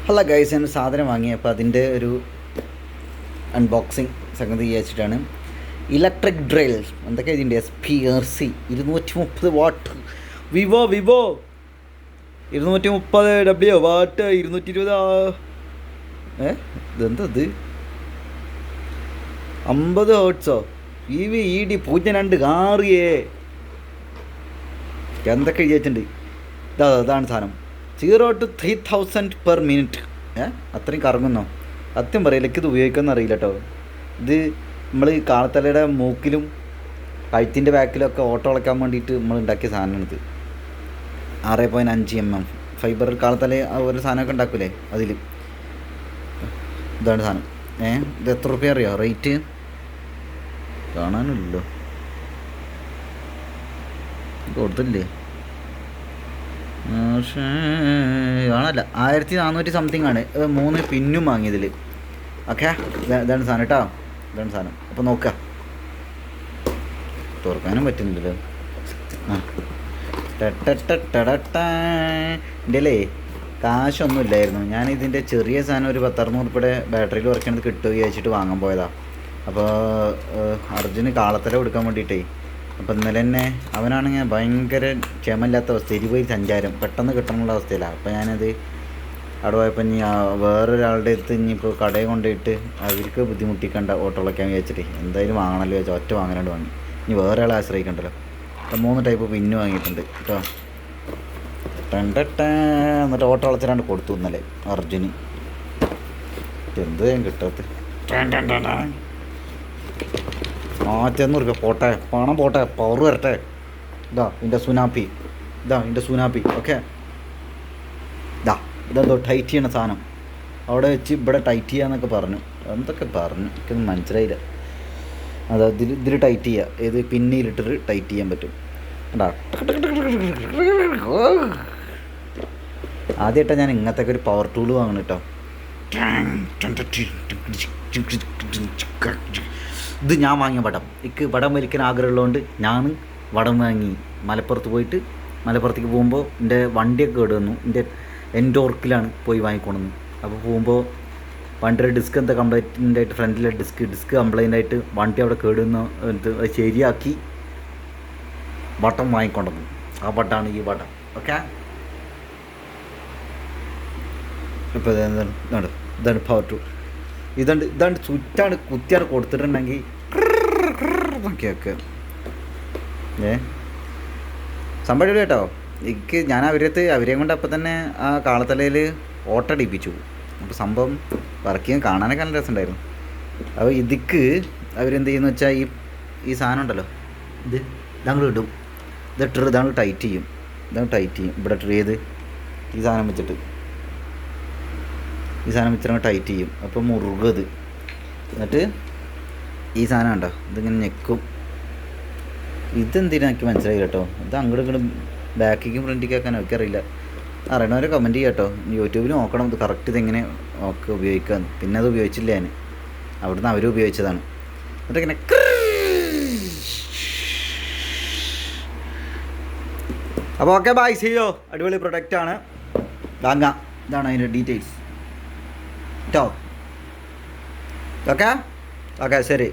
Hello guys, ഞാൻ സാധനം വാങ്ങി. അപ്പോൾ അതിൻ്റെ ഒരു അൺബോക്സിങ് സംഗതി വിചാരിച്ചിട്ടാണ്. ഇലക്ട്രിക് ഡ്രിൽ എന്തൊക്കെ ഇതിൻ്റെ SPRC 230 what Vivo 230W what 220 ഇതെന്തത് 50 ഹേർട്സോ ED 02 6A എന്തൊക്കെ വിചാരിച്ചിട്ടുണ്ട്. അതാണ് സാധനം. 0 to 3000 per minute. അത്രയും കറങ്ങുന്നോ? സത്യം പറയില്ല, ഇത് ഉപയോഗിക്കുമെന്ന് അറിയില്ല കേട്ടോ. ഇത് നമ്മൾ കാളത്തലയുടെ മൂക്കിലും കഴുത്തിൻ്റെ ബാക്കിലൊക്കെ ഓട്ടോ അളക്കാൻ വേണ്ടിയിട്ട് നമ്മൾ ഉണ്ടാക്കിയ സാധനമാണിത്. 6.5 mm ഫൈബർ കാളത്തല ഒരു സാധനമൊക്കെ ഉണ്ടാക്കൂലേ, അതിൽ ഇതാണ് സാധനം. ഇത് എത്ര റുപ്യ അറിയോ റേറ്റ്? കാണാനില്ലല്ലോ, കൊടുത്തില്ലേ? കാണല്ല. 1400 സംതിങ് ആണ്. 3 പിന്നും വാങ്ങിയതിൽ. ഓക്കെ, ഇതാണ് സാധനം കേട്ടോ, ഇതാണ് സാധനം. അപ്പോൾ നോക്കുക, തുറക്കാനും പറ്റുന്നില്ലല്ലോ. എൻ്റെ അല്ലേ കാശൊന്നും ഇല്ലായിരുന്നു. ഞാനിതിൻ്റെ ചെറിയ സാധനം ഒരു 10-600 രൂപയുടെ ബാറ്ററിയിൽ വർക്ക് ചെയ്യണത് കിട്ടുമോ വിചാരിച്ചിട്ട് വാങ്ങാൻ പോയതാണ്. അപ്പോൾ അർജുന് കാളത്തല കൊടുക്കാൻ വേണ്ടിയിട്ടേ. അപ്പോൾ ഇന്നലെ തന്നെ അവനാണെങ്കിൽ ഭയങ്കര ക്ഷമയില്ലാത്ത അവസ്ഥ, 20 സഞ്ചാരം പെട്ടെന്ന് കിട്ടണമെന്നുള്ള അവസ്ഥയിലാണ്. അപ്പോൾ ഞാനത് അവിടെ പോയപ്പോൾ ഇനി വേറൊരാളുടെ അടുത്ത് ഇനിയിപ്പോൾ കടയിൽ കൊണ്ടുപോയിട്ട് അവർക്ക് ബുദ്ധിമുട്ടിക്കണ്ട ഓട്ടോ വിളിക്കാൻ വിചാരിച്ചിട്ട് എന്തായാലും വാങ്ങണമല്ലോ വെച്ചാൽ ഒറ്റ വാങ്ങാനായിട്ട് വാങ്ങി. ഇനി വേറെ ആളെ ആശ്രയിക്കണ്ടല്ലോ. അപ്പോൾ 3 ടൈപ്പ് പിന്ന് വാങ്ങിയിട്ടുണ്ട് കേട്ടോ. എന്നിട്ട് ഓട്ടോ വിളിച്ചിട്ടാണ്ട് കൊടുത്തു ഇന്നലെ അർജുന്. എന്ത് ഞാൻ കിട്ടാത്ത 500 രൂപ പോട്ടെ, പണം പോട്ടെ, പവർ വരട്ടെ. ഇതിൻ്റെ സുനാപ്പി ഓക്കെ. ഇതെന്തോ ടൈറ്റ് ചെയ്യണ സാധനം അവിടെ വെച്ച് ഇവിടെ ടൈറ്റ് ചെയ്യാന്നൊക്കെ പറഞ്ഞു. എന്തൊക്കെ പറഞ്ഞു എനിക്കൊന്നും മനസ്സിലായില്ല. അതാ ഇതിൽ ടൈറ്റ് ചെയ്യുക, ഏത് പിന്നിലിട്ടിട്ട് ടൈറ്റ് ചെയ്യാൻ പറ്റും. ആദ്യമായിട്ടാണ് ഞാൻ ഇങ്ങനത്തെ ഒരു പവർ ടൂൾ വാങ്ങണം കേട്ടോ. ഇത് ഞാൻ വാങ്ങിയ വടം. എനിക്ക് വടം വലിക്കാൻ ആഗ്രഹമുള്ളതുകൊണ്ട് ഞാൻ വടം വാങ്ങി. മലപ്പുറത്തേക്ക് പോകുമ്പോൾ എൻ്റെ വണ്ടിയൊക്കെ കേട് വന്നു. എൻ്റെ എൻഡോർക്കിലാണ് പോയി വാങ്ങിക്കൊണ്ടുവന്നു. അപ്പോൾ പോകുമ്പോൾ വണ്ടിയുടെ ഡിസ്ക് എന്താ കംപ്ലൈൻ്റ് ആയിട്ട്, ഫ്രണ്ടിലെ ഡിസ്ക് കംപ്ലൈൻ്റ് ആയിട്ട് വണ്ടി അവിടെ കേടുവന്നു. അത് ശരിയാക്കി വട്ടം വാങ്ങിക്കൊണ്ടുവന്നു. ആ വട്ടാണ് ഈ വടം. ഓക്കെ, ഇപ്പോൾ ഇതാണ് പവർ ടൂൾ. ഇതാണ്ട് ചുറ്റാണ് കുത്തിയാണ് കൊടുത്തിട്ടുണ്ടെങ്കിൽ ഓക്കെ സംഭവം കേട്ടോ. എനിക്ക് ഞാൻ അവരെയും കൊണ്ട് അപ്പം തന്നെ ആ കാളത്തലയിൽ ഓട്ടടിപ്പിച്ചു. അപ്പോൾ സംഭവം വർക്ക് ചെയ്യാൻ കാണാനൊക്കെ നല്ല രസമുണ്ടായിരുന്നു. അപ്പോൾ ഇതിക്ക് അവരെന്ത് ചെയ്യുന്നു വെച്ചാൽ ഈ സാധനം ഉണ്ടല്ലോ, ഇതങ്ങൾ ഇടും. ഇതാണ് ടൈറ്റ് ചെയ്യും. ഇവിടെ ചെയ്ത് ഈ സാധനം വെച്ചിട്ട് ടൈറ്റ് ചെയ്യും. അപ്പോൾ മുറുകത്. എന്നിട്ട് ഈ സാധനം ഉണ്ടോ, ഇതിങ്ങനെ ഞെക്കും. ഇതെന്തിനാ എനിക്ക് മനസ്സിലായി കേട്ടോ. ഇത് അങ്ങോട്ടും ഇങ്ങോട്ടും ബാക്കിക്കും ഫ്രണ്ടിക്കും ആക്കാൻ ഒക്കെ അറിയില്ല. അറിയണവരെ കമൻറ്റ് ചെയ്യാം കേട്ടോ. യൂട്യൂബിൽ നോക്കണം ഇത് കറക്റ്റ് ഇതെങ്ങനെ ഒക്കെ ഉപയോഗിക്കാൻ. പിന്നെ അത് ഉപയോഗിച്ചില്ല ഞാൻ, അവിടുന്ന് അവർ ഉപയോഗിച്ചതാണ്. എന്നിട്ട് ഇങ്ങനെ അപ്പോൾ ഓക്കെ ബൈ, സീ യു. അടിപൊളി പ്രൊഡക്റ്റാണ്, വാങ്ങാം. ഇതാണ് അതിൻ്റെ ഡീറ്റെയിൽസ് കേട്ടോ. ഓക്കെ ശരി.